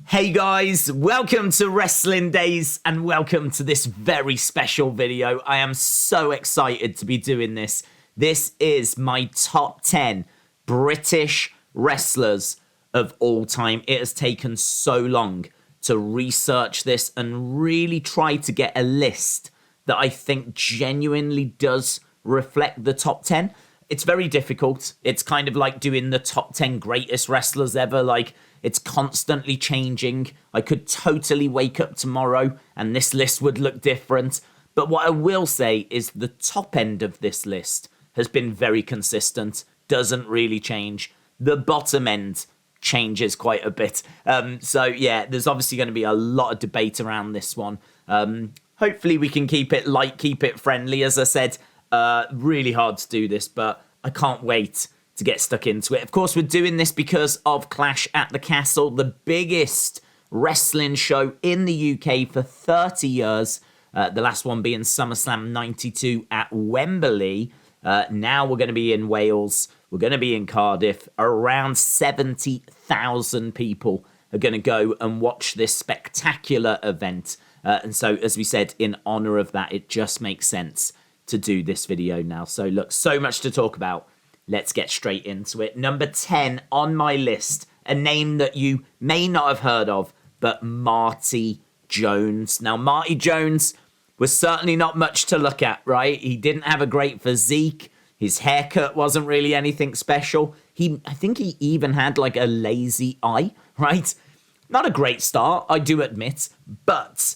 Hey guys, welcome to Wrestling Daze and welcome to this very special video. I am so excited to be doing this. This is my top 10 British wrestlers of all time. It has taken so long to research this and really try to get a list that I think genuinely does reflect the top 10. It's very difficult. It's kind of like doing the top 10 greatest wrestlers ever. Like, it's constantly changing. I could totally wake up tomorrow and this list would look different. But what I will say is the top end of this list has been very consistent, doesn't really change. The bottom end changes quite a bit. So yeah, there's obviously going to be a lot of debate around this one. Hopefully we can keep it light, keep it friendly. As I said, really hard to do this, but I can't wait to get stuck into it. Of course, we're doing this because of Clash at the Castle, the biggest wrestling show in the UK for 30 years. The last one being SummerSlam 92 at Wembley. Now we're going to be in Wales. We're going to be in Cardiff. Around 70,000 people are going to go and watch this spectacular event. And so, as we said, in honor of that, it just makes sense to do this video now. So look, so much to talk about. Let's get straight into it. Number 10 on my list, a name that you may not have heard of, but Marty Jones. Now, Marty Jones was certainly not much to look at, right? He didn't have a great physique. His haircut wasn't really anything special. I think he even had like a lazy eye, right? Not a great start, I do admit, but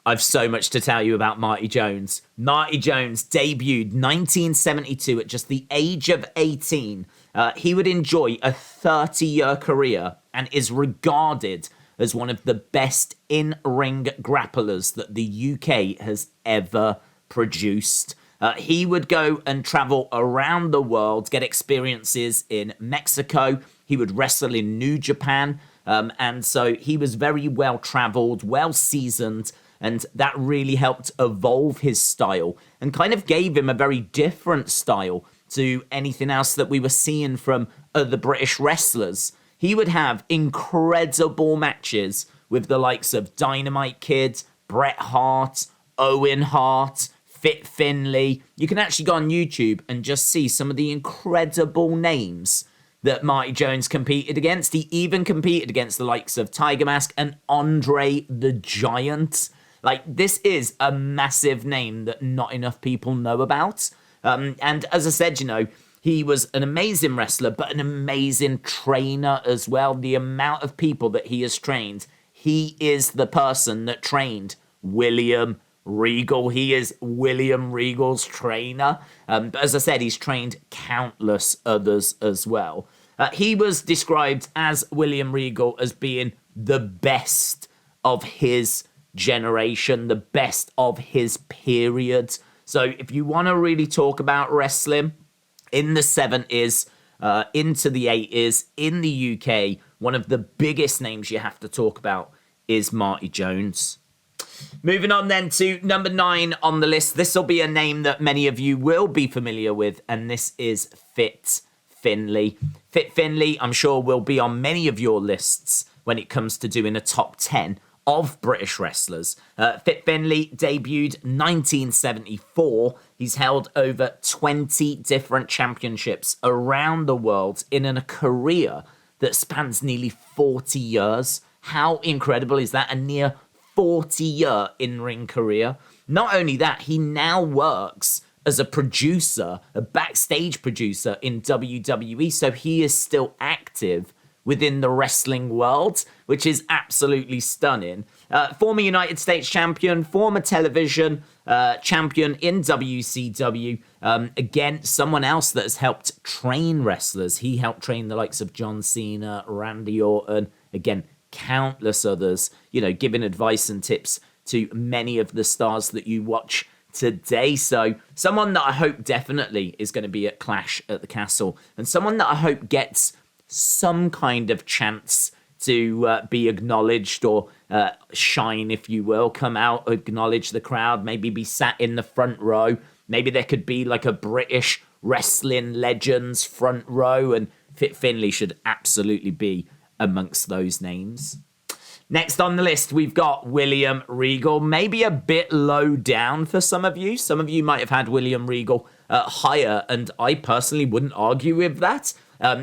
I've so much to tell you about Marty Jones. Marty Jones debuted 1972 at just the age of 18. He would enjoy a 30-year career and is regarded as one of the best in-ring grapplers that the UK has ever produced. He would go and travel around the world, get experiences in Mexico. He would wrestle in New Japan. And so he was very well-traveled, well-seasoned, and that really helped evolve his style and kind of gave him a very different style to anything else that we were seeing from other British wrestlers. He would have incredible matches with the likes of Dynamite Kid, Bret Hart, Owen Hart, Fit Finley. You can actually go on YouTube and just see some of the incredible names that Marty Jones competed against. He even competed against the likes of Tiger Mask and Andre the Giant. Like, this is a massive name that not enough people know about. And as I said, you know, he was an amazing wrestler, but an amazing trainer as well. The amount of people that he has trained, he is the person that trained William Regal. He is William Regal's trainer. But as I said, he's trained countless others as well. He was described as William Regal as being the best of his generation, the best of his period. So if you want to really talk about wrestling in the 70s, into the 80s, in the UK, one of the biggest names you have to talk about is Marty Jones. Moving on then to number 9 on the list. This will be a name that many of you will be familiar with, and this is Fit Finley. Fit Finley, I'm sure, will be on many of your lists when it comes to doing a top 10 of British wrestlers. Fit Finley debuted 1974. He's held over 20 different championships around the world in a career that spans nearly 40 years. How incredible is that? A near 40-year in-ring career. Not only that, he now works as a producer, a backstage producer in WWE, so he is still active within the wrestling world, which is absolutely stunning. Former United States champion, former television champion in WCW. Again, someone else that has helped train wrestlers. He helped train the likes of John Cena, Randy Orton, again, countless others, you know, giving advice and tips to many of the stars that you watch today. So someone that I hope definitely is going to be at Clash at the Castle, and someone that I hope gets some kind of chance to be acknowledged or shine, if you will, come out, acknowledge the crowd, maybe be sat in the front row. Maybe there could be like a British wrestling legends front row, and Fit Finley should absolutely be amongst those names. Next on the list, we've got William Regal. Maybe a bit low down for some of you. Some of you might have had William Regal higher, and I personally wouldn't argue with that.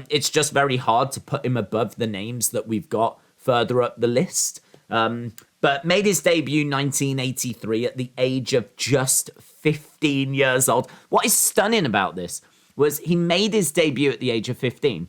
It's just very hard to put him above the names that we've got further up the list. But made his debut 1983 at the age of just 15 years old. What is stunning about this was he made his debut at the age of 15.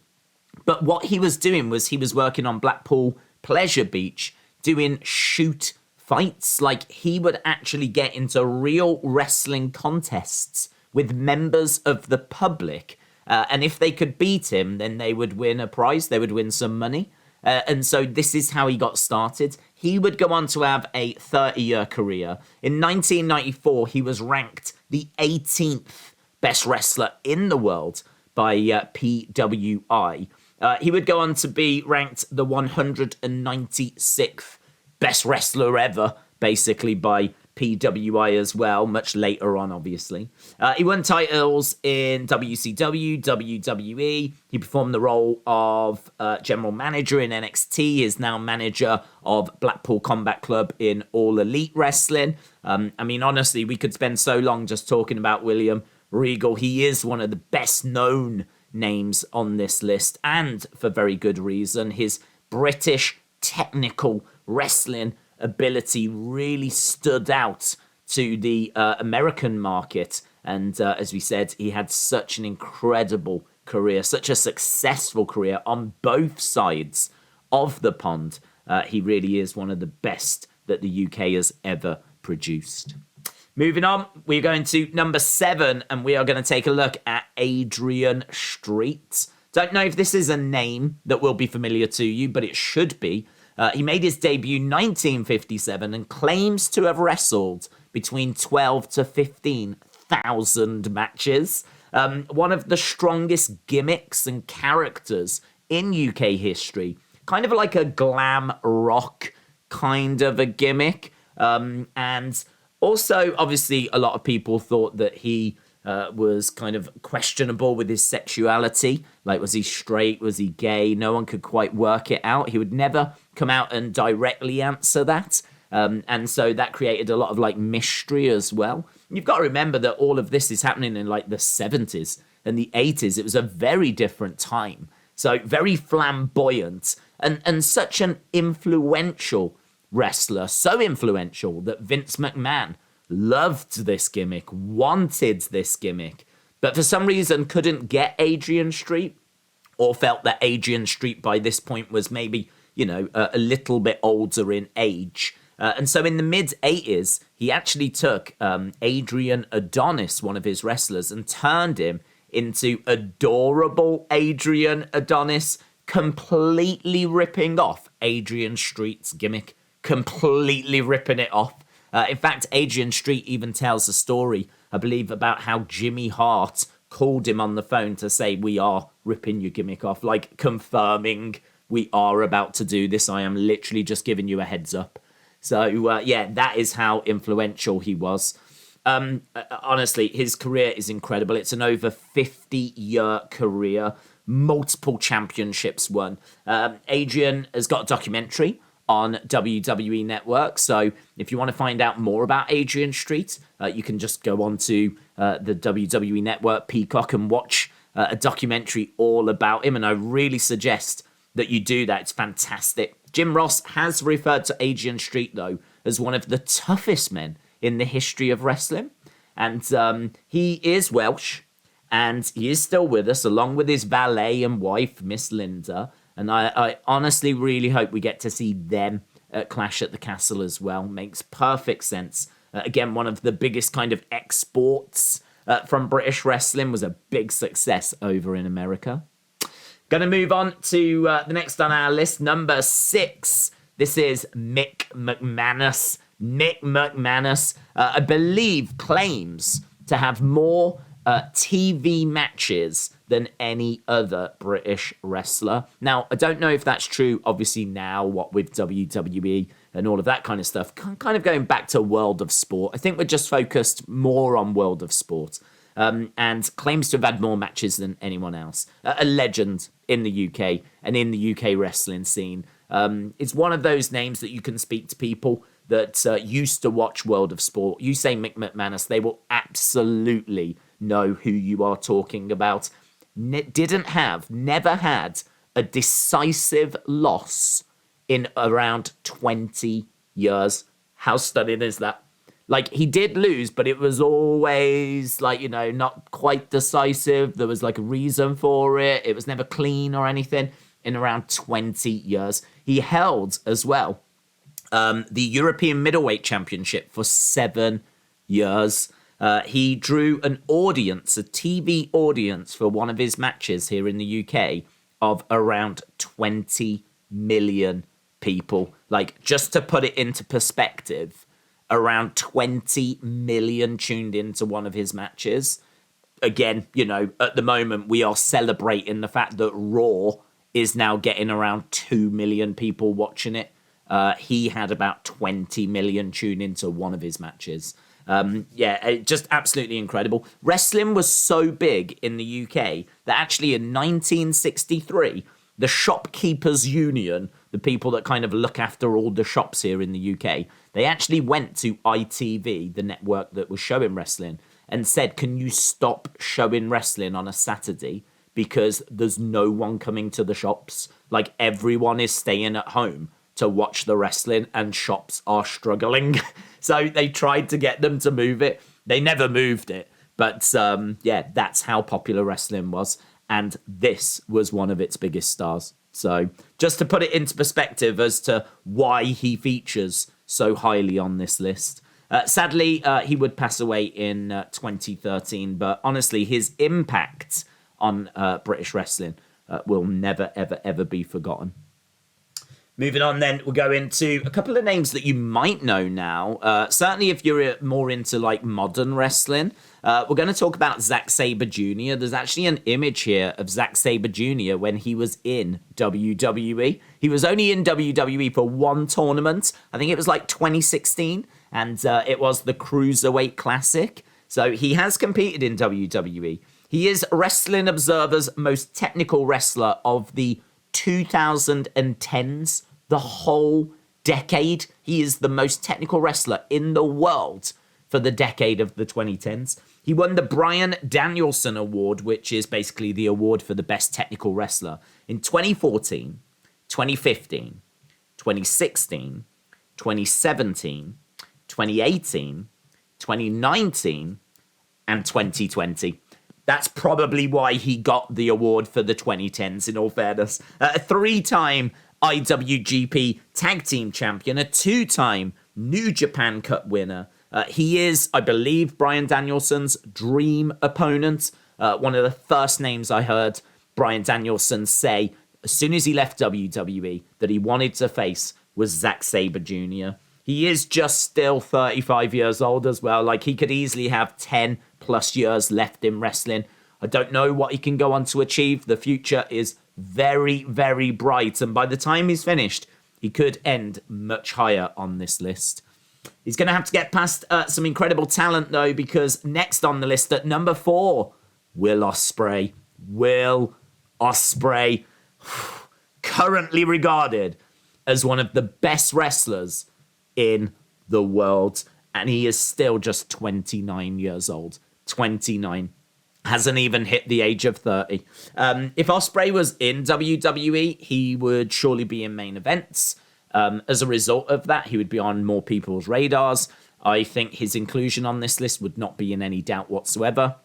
But what he was doing was he was working on Blackpool Pleasure Beach doing shoot fights. Like, he would actually get into real wrestling contests with members of the public. And if they could beat him, then they would win a prize. They would win some money. And so this is how he got started. He would go on to have a 30-year career. In 1994, he was ranked the 18th best wrestler in the world by PWI. He would go on to be ranked the 196th best wrestler ever, basically, by PWI as well, much later on, obviously. He won titles in WCW, WWE. He performed the role of general manager in NXT. He is now manager of Blackpool Combat Club in All Elite Wrestling. I mean, honestly, we could spend so long just talking about William Regal. He is one of the best known names on this list, and for very good reason. His British technical wrestling ability really stood out to the American market, and as we said, he had such an incredible career, such a successful career on both sides of the pond. He really is one of the best that the UK has ever produced. Moving on, we're going to number 7, and we are going to take a look at Adrian Street. Don't know if this is a name that will be familiar to you, but it should be. He made his debut 1957 and claims to have wrestled between 12 to 15,000 matches. One of the strongest gimmicks and characters in UK history. Kind of like a glam rock kind of a gimmick. And also, obviously, a lot of people thought that he was kind of questionable with his sexuality. Like, was he straight? Was he gay? No one could quite work it out. He would never come out and directly answer that. And so that created a lot of, like, mystery as well. You've got to remember that all of this is happening in, like, the 70s and the 80s. It was a very different time. So very flamboyant and such an influential wrestler, so influential that Vince McMahon loved this gimmick, wanted this gimmick, but for some reason couldn't get Adrian Street, or felt that Adrian Street by this point was maybe, you know, a little bit older in age. And so in the mid-80s, he actually took Adrian Adonis, one of his wrestlers, and turned him into adorable Adrian Adonis, completely ripping off Adrian Street's gimmick. Completely ripping it off. In fact, Adrian Street even tells a story, I believe, about how Jimmy Hart called him on the phone to say, we are ripping your gimmick off, like confirming we are about to do this. I am literally just giving you a heads up. So, yeah, that is how influential he was. Honestly, his career is incredible. It's an over 50-year career, multiple championships won. Adrian has got a documentary on WWE Network. So if you want to find out more about Adrian Street, you can just go on to the WWE Network Peacock and watch a documentary all about him. And I really suggest that you do that. It's fantastic. Jim Ross has referred to Adrian Street, though, as one of the toughest men in the history of wrestling. And he is Welsh, and he is still with us, along with his valet and wife, Miss Linda. And I honestly really hope we get to see them at Clash at the Castle as well. Makes perfect sense. Again, one of the biggest kind of exports from British wrestling, was a big success over in America. Going to move on to the next on our list, number 6. This is Mick McManus. Mick McManus, I believe, claims to have more TV matches than any other British wrestler. Now, I don't know if that's true, obviously, now, what with WWE and all of that kind of stuff. Kind of going back to World of Sport. I think we're just focused more on World of Sport. And claims to have had more matches than anyone else. A legend in the UK and in the UK wrestling scene. It's one of those names that you can speak to people that used to watch World of Sport. You say Mick McManus, they will absolutely know who you are talking about. Never had a decisive loss in around 20 years. How stunning is that? Like, he did lose, but it was always, like, you know, not quite decisive. There was, like, a reason for it. It was never clean or anything in around 20 years. He held, as well, the European Middleweight Championship for 7 years. He drew an audience, a TV audience, for one of his matches here in the UK of around 20 million people. Like, just to put it into perspective, around 20 million tuned into one of his matches. Again, you know, at the moment, we are celebrating the fact that Raw is now getting around 2 million people watching it. He had about 20 million tune into one of his matches. Just absolutely incredible. Wrestling was so big in the UK that actually in 1963, the Shopkeepers Union, the people that kind of look after all the shops here in the UK, they actually went to ITV, the network that was showing wrestling, and said, can you stop showing wrestling on a Saturday? Because there's no one coming to the shops. Like, everyone is staying at home to watch the wrestling, and shops are struggling. So they tried to get them to move it. They never moved it. But that's how popular wrestling was. And this was one of its biggest stars. So just to put it into perspective as to why he features so highly on this list. Sadly, he would pass away in 2013. But honestly, his impact on British wrestling will never, ever, ever be forgotten. Moving on then, we'll go into a couple of names that you might know now. Certainly if you're more into like modern wrestling. We're going to talk about Sabre Jr. There's actually an image here of Sabre Jr. when he was in WWE. He was only in WWE for one tournament. I think it was like 2016. And it was the Cruiserweight Classic. So he has competed in WWE. He is Wrestling Observer's most technical wrestler of the 2010s, the whole decade. He is the most technical wrestler in the world for the decade of the 2010s. He won the Bryan Danielson Award, which is basically the award for the best technical wrestler, in 2014, 2015, 2016, 2017, 2018, 2019, and 2020. That's probably why he got the award for the 2010s, in all fairness. A 3-time IWGP Tag Team Champion, a 2-time New Japan Cup winner. He is, I believe, Bryan Danielson's dream opponent. One of the first names I heard Bryan Danielson say as soon as he left WWE that he wanted to face was Sabre Jr. He is just still 35 years old as well. Like, he could easily have 10 plus years left in wrestling. I don't know what he can go on to achieve. The future is very, very bright. And by the time he's finished, he could end much higher on this list. He's going to have to get past some incredible talent, though, because next on the list at number 4, Will Ospreay. Will Ospreay, currently regarded as one of the best wrestlers in the world, and he is still just 29 years old. 29. Hasn't even hit the age of 30. If Ospreay was in WWE, he would surely be in main events. As a result of that, he would be on more people's radars. I think his inclusion on this list would not be in any doubt whatsoever.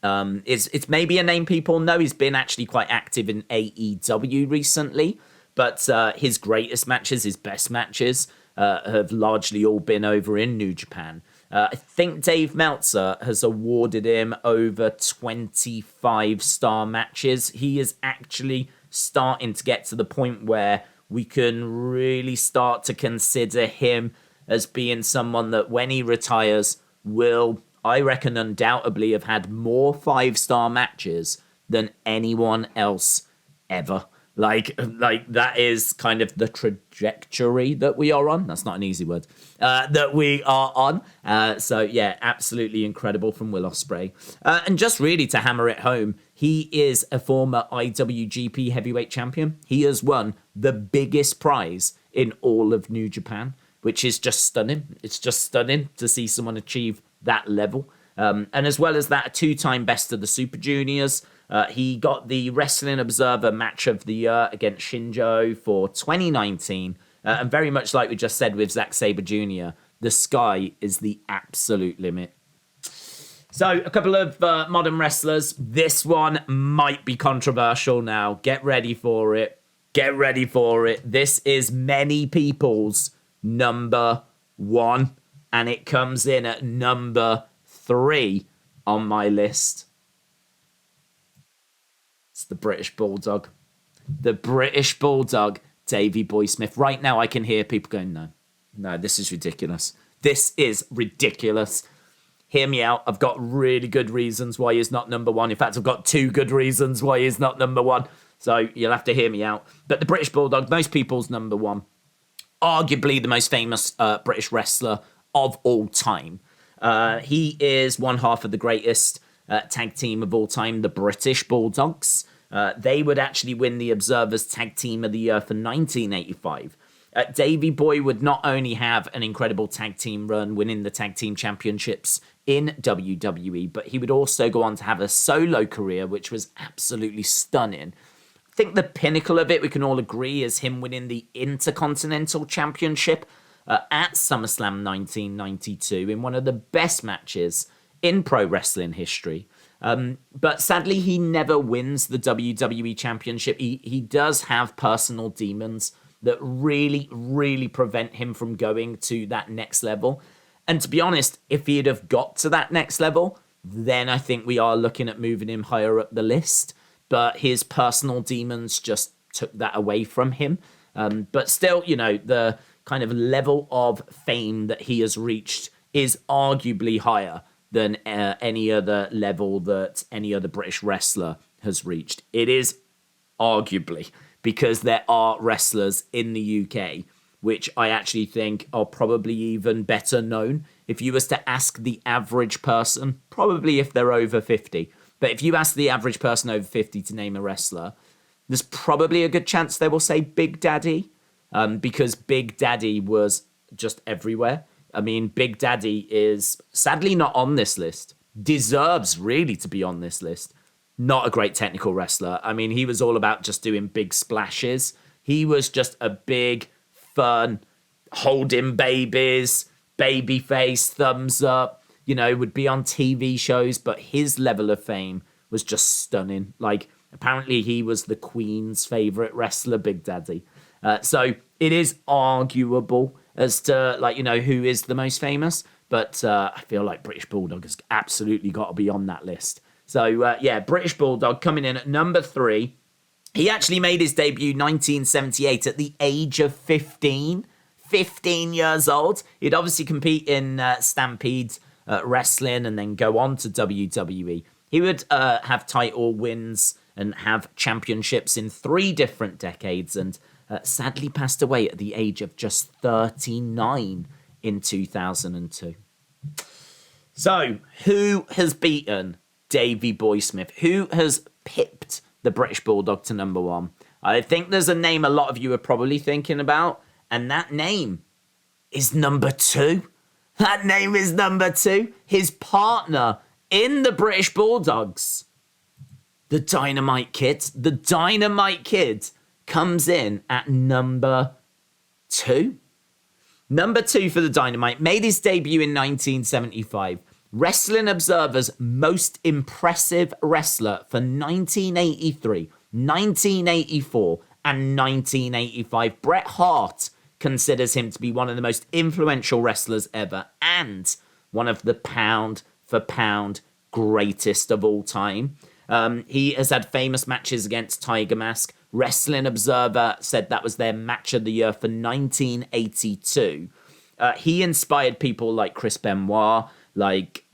It's maybe a name people know. He's been actually quite active in AEW recently, but his greatest matches, his best matches, have largely all been over in New Japan. I think Dave Meltzer has awarded him over 25-star matches. He is actually starting to get to the point where we can really start to consider him as being someone that when he retires will, I reckon, undoubtedly have had more 5-star matches than anyone else ever. Like that is kind of the trajectory that we are on. That's not an easy word. That we are on. So yeah, absolutely incredible from Will Ospreay. And just really to hammer it home, he is a former IWGP Heavyweight Champion. He has won the biggest prize in all of New Japan, which is just stunning. It's just stunning to see someone achieve that level. And as well as that, a two-time best of the Super Juniors. He got the Wrestling Observer Match of the Year against Shinjo for 2019. And very much like we just said with Sabre Jr., the sky is the absolute limit. So a couple of modern wrestlers. This one might be controversial now. Get ready for it. Get ready for it. This is many people's number one. And it comes in at number 3 on my list. It's the British Bulldog. The British Bulldog, Davey Boy Smith. Right now I can hear people going, no, this is ridiculous. This is ridiculous. Hear me out. I've got really good reasons why he's not number 1. In fact, I've got 2 good reasons why he's not number 1. So you'll have to hear me out. But the British Bulldog, most people's number 1. Arguably the most famous British wrestler of all time. He is one half of the greatest tag team of all time, the British Bulldogs. They would actually win the Observer's Tag Team of the Year for 1985. Davey Boy would not only have an incredible tag team run, winning the tag team championships in WWE, but he would also go on to have a solo career, which was absolutely stunning. I think the pinnacle of it, we can all agree, is him winning the Intercontinental Championship at SummerSlam 1992 in one of the best matches in pro wrestling history. But sadly, he never wins the WWE Championship. He does have personal demons that really, really prevent him from going to that next level. And to be honest, if he'd have got to that next level, then I think we are looking at moving him higher up the list. But his personal demons just took that away from him. But still, you know, the kind of level of fame that he has reached is arguably higher than any other level that any other British wrestler has reached. It is arguably, because there are wrestlers in the UK which I actually think are probably even better known. If you was to ask the average person, probably if they're over 50, but if you ask the average person over 50 to name a wrestler, there's probably a good chance they will say Big Daddy, because Big Daddy was just everywhere. I mean, Big Daddy is sadly not on this list, deserves really to be on this list. Not a great technical wrestler. I mean, he was all about just doing big splashes. He was just a big, fun, holding babies, baby face, thumbs up, you know, would be on TV shows, but his level of fame was just stunning. Like, apparently he was the Queen's favorite wrestler, Big Daddy. So it is arguable as to, like, you know, who is the most famous, but I feel like British Bulldog has absolutely got to be on that list. So, yeah, British Bulldog coming in at number 3. He actually made his debut 1978 at the age of 15. 15 years old. He'd obviously compete in Stampede Wrestling and then go on to WWE. He would have title wins and have championships in 3 different decades, and sadly passed away at the age of just 39 in 2002. So, who has beaten Davey Boy Smith? Who has pipped the British Bulldog to number 1? I think there's a name a lot of you are probably thinking about, and that name is number 2. That name is number 2. His partner in the British Bulldogs, the Dynamite Kid. The Dynamite Kid comes in at number 2. Number 2 for the Dynamite. Made his debut in 1975. Wrestling Observer's most impressive wrestler for 1983, 1984, and 1985. Bret Hart considers him to be one of the most influential wrestlers ever and one of the pound-for-pound greatest of all time. He has had famous matches against Tiger Mask. Wrestling Observer said that was their match of the year for 1982. He inspired people like Chris Benoit, like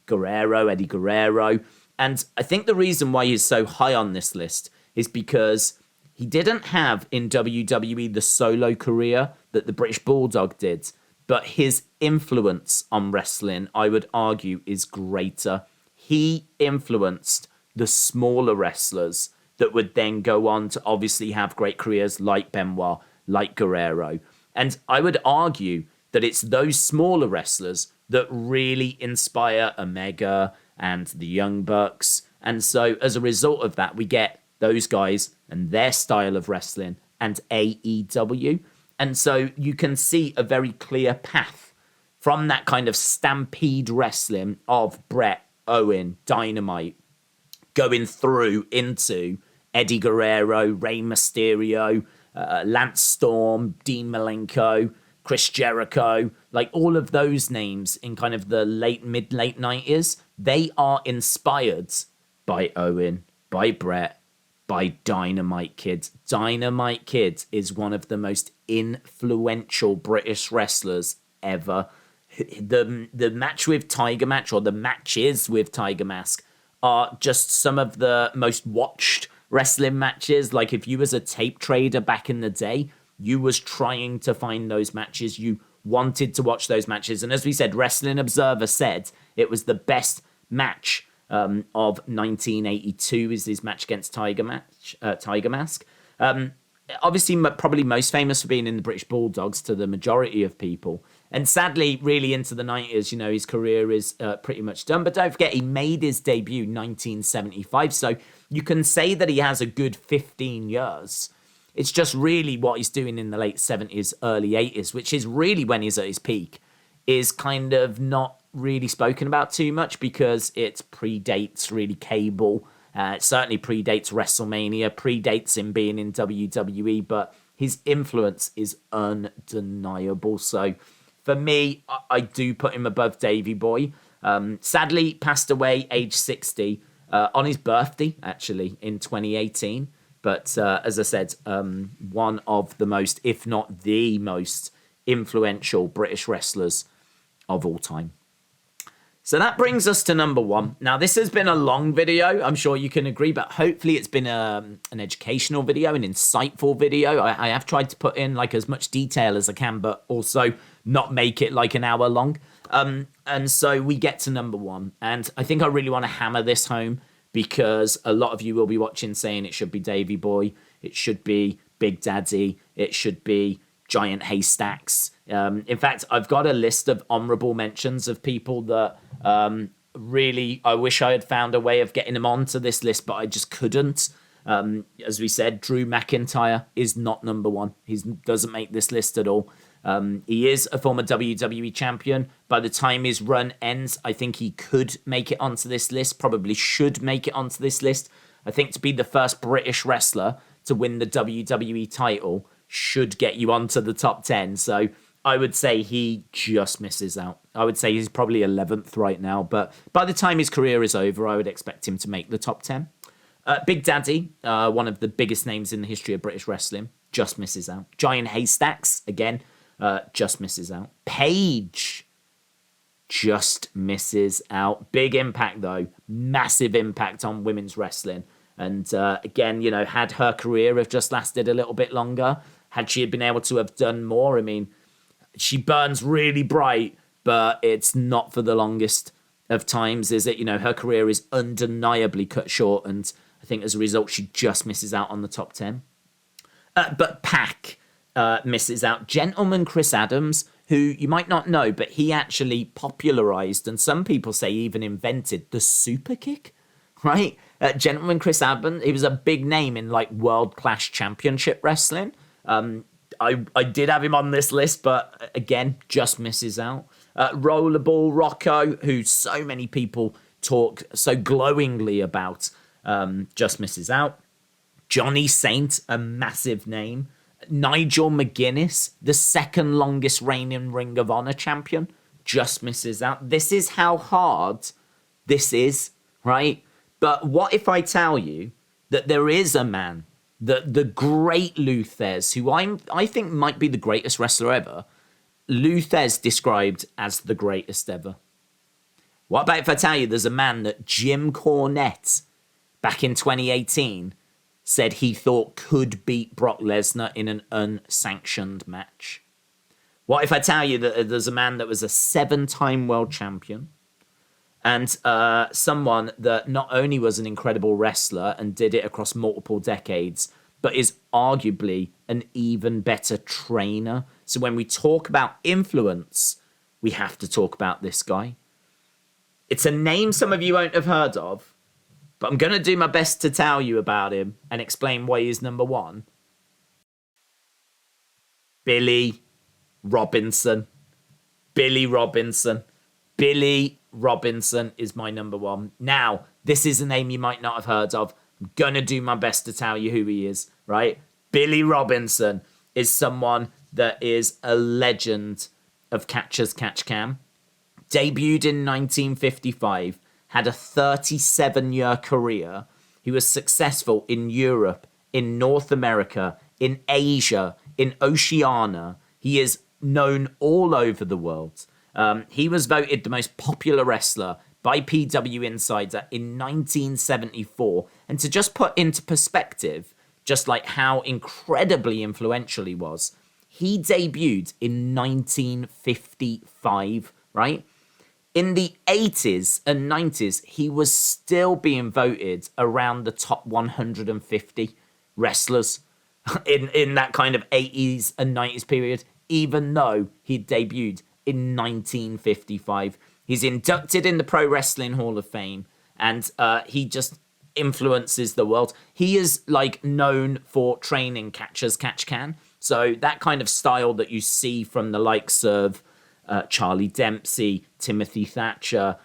Guerrero, Eddie Guerrero. And I think the reason why he's so high on this list is because He didn't have in WWE the solo career that the British Bulldog did, but his influence on wrestling, I would argue, is greater. He influenced the smaller wrestlers that would then go on to obviously have great careers like Benoit, like Guerrero. And I would argue that it's those smaller wrestlers that really inspire Omega and the Young Bucks. And so as a result of that, we get those guys and their style of wrestling and AEW. And so you can see a very clear path from that kind of stampede wrestling of Bret, Owen, Dynamite, going through into Eddie Guerrero, Rey Mysterio, Lance Storm, Dean Malenko, Chris Jericho, like all of those names in kind of the mid-late 90s, they are inspired by Owen, by Bret, by Dynamite Kid. Dynamite Kid is one of the most influential British wrestlers ever. The match with Tiger Mask, or the matches with Tiger Mask, are just some of the most watched wrestling matches. Like if you was a tape trader back in the day, you was trying to find those matches. You wanted to watch those matches. And as we said, Wrestling Observer said it was the best match of 1982 is his match against Tiger Mask. Obviously, probably most famous for being in the British Bulldogs to the majority of people. And sadly, really into the 90s, you know, his career is pretty much done. But don't forget, he made his debut in 1975. So you can say that he has a good 15 years. It's just really what he's doing in the late 70s, early 80s, which is really when he's at his peak, is kind of not really spoken about too much because it predates really cable. It certainly predates WrestleMania, predates him being in WWE, but his influence is undeniable. So for me, I do put him above Davey Boy. Sadly, passed away age 60 on his birthday, actually, in 2018. But as I said, one of the most, if not the most influential British wrestlers of all time. So that brings us to number one. Now, this has been a long video, I'm sure you can agree, but hopefully it's been an educational video, an insightful video. I have tried to put in like as much detail as I can, but also not make it like an hour long. And so we get to number one. And I think I really want to hammer this home because a lot of you will be watching saying it should be Davey Boy, it should be Big Daddy, it should be Giant Haystacks. In fact, I've got a list of honourable mentions of people that really I wish I had found a way of getting them onto this list, but I just couldn't. As we said, Drew McIntyre is not number one. He doesn't make this list at all. He is a former WWE champion. By the time his run ends, I think he could make it onto this list, probably should make it onto this list. I think to be the first British wrestler to win the WWE title should get you onto the top 10. So I would say he just misses out. I would say he's probably 11th right now, but by the time his career is over, I would expect him to make the top 10. Big Daddy, one of the biggest names in the history of British wrestling, just misses out. Giant Haystacks, again, just misses out. Paige just misses out. Big impact, though. Massive impact on women's wrestling. And again, you know, had her career have just lasted a little bit longer, had she been able to have done more, I mean, she burns really bright, but it's not for the longest of times, is it? You know, her career is undeniably cut short, and I think as a result, she just misses out on the top 10. But Pac misses out. Gentleman Chris Adams, who you might not know, but he actually popularized, and some people say even invented, the super kick, right? Gentleman Chris Adams, he was a big name in like World Class Championship Wrestling. I did have him on this list, but again, just misses out. Rollerball Rocco, who so many people talk so glowingly about, just misses out. Johnny Saint, a massive name. Nigel McGuinness, the second longest reigning Ring of Honor champion, just misses out. This is how hard this is, right? But what if I tell you that there is a man, the great Lou Thesz, who I think might be the greatest wrestler ever, Lou Thesz described as the greatest ever. What about if I tell you there's a man that Jim Cornette, back in 2018, said he thought could beat Brock Lesnar in an unsanctioned match? What if I tell you that there's a man that was a 7-time world champion and someone that not only was an incredible wrestler and did it across multiple decades, but is arguably an even better trainer? So when we talk about influence, we have to talk about this guy. It's a name some of you won't have heard of, but I'm going to do my best to tell you about him and explain why he's number one. Billy Robinson. Billy Robinson. Billy Robinson is my number one. Now, this is a name you might not have heard of. I'm going to do my best to tell you who he is, right? Billy Robinson is someone that is a legend of Catch As Catch Can. Debuted in 1955, had a 37-year career. He was successful in Europe, in North America, in Asia, in Oceania. He is known all over the world. He was voted the most popular wrestler by PW Insider in 1974. And to just put into perspective, just like how incredibly influential he was, he debuted in 1955, right? In the 80s and 90s, he was still being voted around the top 150 wrestlers in that kind of 80s and 90s period, even though he debuted in 1955. He's inducted in the Pro Wrestling Hall of Fame, and he just influences the world. He is like known for training Catch As Catch Can. So that kind of style that you see from the likes of Charlie Dempsey, Timothy Thatcher,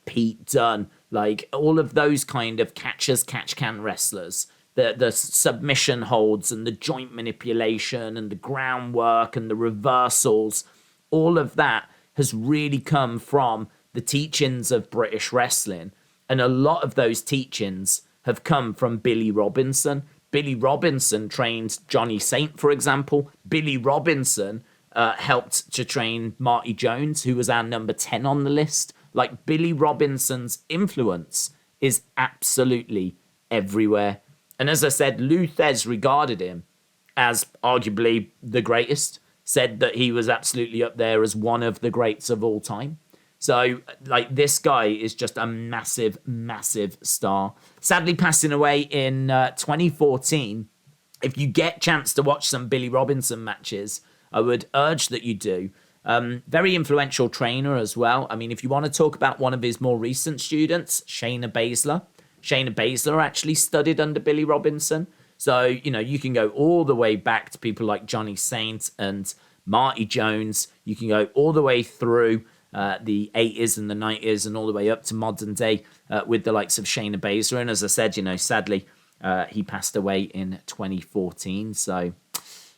Pete Dunne, like all of those kind of Catch As Catch Can wrestlers, the submission holds and the joint manipulation and the groundwork and the reversals, all of that has really come from the teachings of British wrestling. And a lot of those teachings have come from Billy Robinson. Billy Robinson trained Johnny Saint, for example. Billy Robinson helped to train Marty Jones, who was our number 10 on the list. Like, Billy Robinson's influence is absolutely everywhere. And as I said, Lou Thez regarded him as arguably the greatest, said that he was absolutely up there as one of the greats of all time. So, like, this guy is just a massive, massive star. Sadly passing away in 2014. If you get a chance to watch some Billy Robinson matches, I would urge that you do. Very influential trainer as well. I mean, if you want to talk about one of his more recent students, Shayna Baszler. Shayna Baszler actually studied under Billy Robinson. So, you know, you can go all the way back to people like Johnny Saint and Marty Jones. You can go all the way through the 80s and the 90s and all the way up to modern day with the likes of Shayna Baszler. And as I said, you know, sadly, he passed away in 2014. So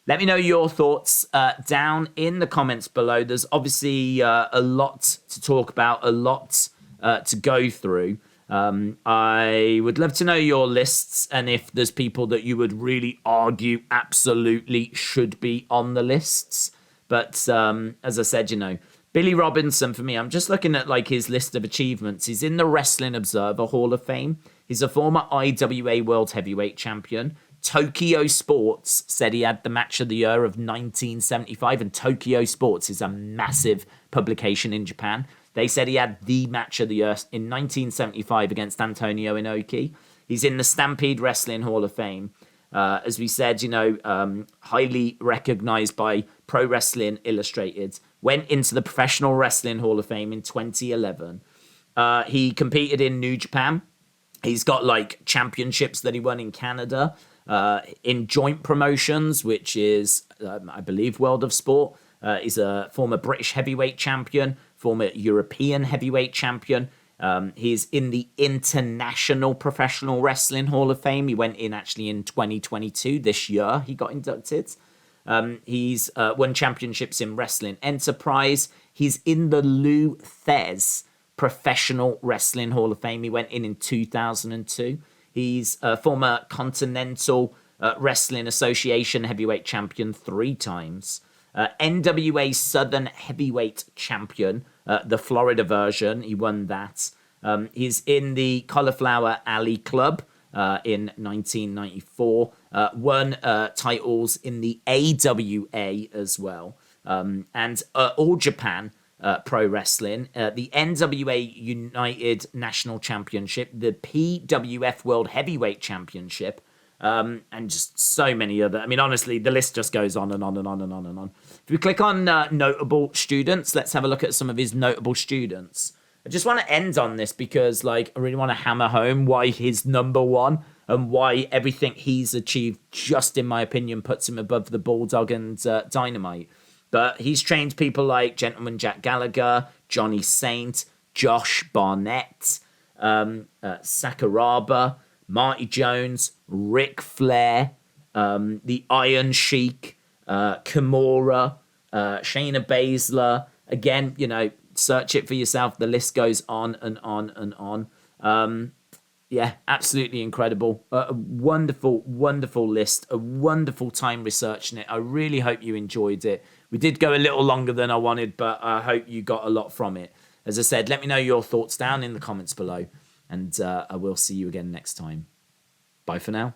let me know your thoughts down in the comments below. There's obviously a lot to talk about, a lot to go through. I would love to know your lists and if there's people that you would really argue absolutely should be on the lists. But as I said, you know, Billy Robinson, for me, I'm just looking at like his list of achievements. He's in the Wrestling Observer Hall of Fame. He's a former IWA World Heavyweight Champion. Tokyo Sports said he had the match of the year of 1975, and Tokyo Sports is a massive publication in Japan. They said he had the match of the year in 1975 against Antonio Inoki. He's in the Stampede Wrestling Hall of Fame. As we said, you know, highly recognized by Pro Wrestling Illustrated. Went into the Professional Wrestling Hall of Fame in 2011. He competed in New Japan. He's got like championships that he won in Canada, in joint promotions, which is, I believe, World of Sport. He's a former British heavyweight champion, former European heavyweight champion. He's in the International Professional Wrestling Hall of Fame. He went in actually in 2022. This year, he got inducted. He's won championships in Wrestling Enterprise. He's in the Lou Thez Professional Wrestling Hall of Fame. He went in 2002. He's a former Continental Wrestling Association heavyweight champion 3 times. NWA Southern Heavyweight Champion, the Florida version. He won that. He's in the Cauliflower Alley Club. in 1994. Won titles in the AWA as well. And All Japan Pro Wrestling, the NWA United National Championship, the PWF World Heavyweight Championship, and just so many other. I mean, honestly, the list just goes on and on and on and on and on. If we click on notable students, let's have a look at some of his notable students. I just want to end on this because, like, I really want to hammer home why he's number one and why everything he's achieved, just in my opinion, puts him above the Bulldog and Dynamite. But he's trained people like Gentleman Jack Gallagher, Johnny Saint, Josh Barnett, Sakuraba, Marty Jones, Ric Flair, the Iron Sheik, Kimura, Shayna Baszler. Again, you know, search it for yourself. The list goes on and on and on. Yeah, absolutely incredible. A wonderful, wonderful list. A wonderful time researching it. I really hope you enjoyed it. We did go a little longer than I wanted, but I hope you got a lot from it. As I said, let me know your thoughts down in the comments below, and I will see you again next time. Bye for now.